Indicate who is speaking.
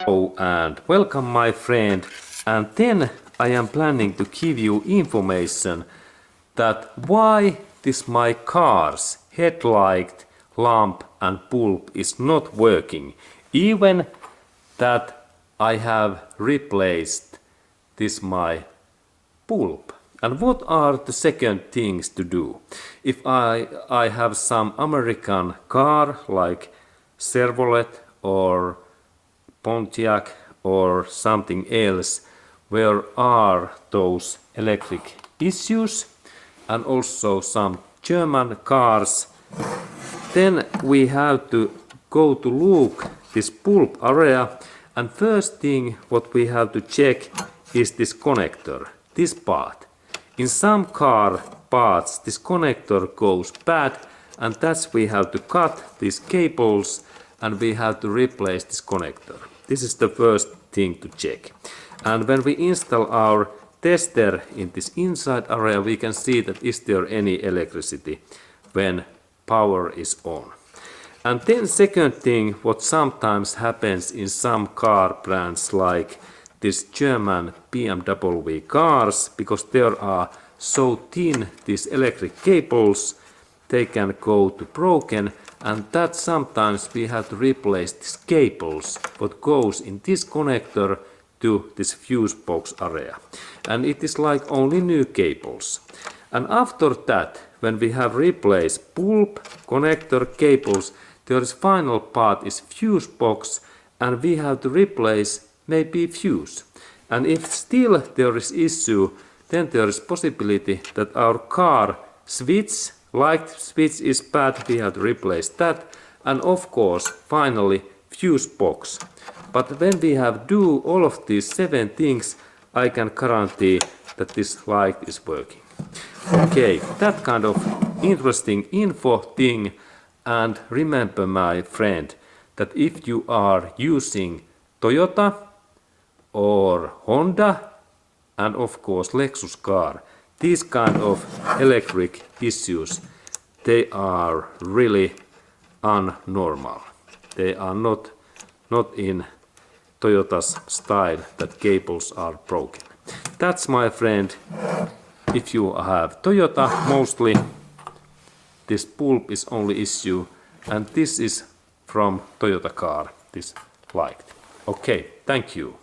Speaker 1: Hello and welcome my friend, and then I am planning to give you information that why this my car's headlight, lamp and bulb is not working, even that I have replaced this my bulb. And what are the second things to do? If I have some American car like Chevrolet or Pontiac or something else, where are those electric issues, and also some German cars, then we have to go to look this bulb area, and first thing what we have to check is this connector, this part. In some car parts this connector goes bad, and that's we have to cut these cables and we have to replace this connector. This is the first thing to check. And when we install our tester in this inside area, we can see that is there any electricity when power is on. And then second thing, what sometimes happens in some car brands like this German BMW cars, because there are so thin these electric cables, they can go to broken, and that sometimes we have to replace these cables what goes in this connector to this fuse box area, and it is like only new cables. And after that, when we have replaced bulb, connector, cables, there is final part is fuse box, and we have to replace maybe fuse. And if still there is issue, then there is possibility that our car switch, light switch is bad, we have to replace that, and of course finally fuse box. But when we have do all of these 7 things, I can guarantee that this light is working. Okay, that kind of interesting info thing. And remember my friend, that if you are using Toyota or Honda and of course Lexus car, these kind of electric issues, they are really unnormal. They are not in Toyota's style that cables are broken. That's my friend. If you have Toyota, mostly this bulb is only issue, and this is from Toyota car, this light. Okay, thank you.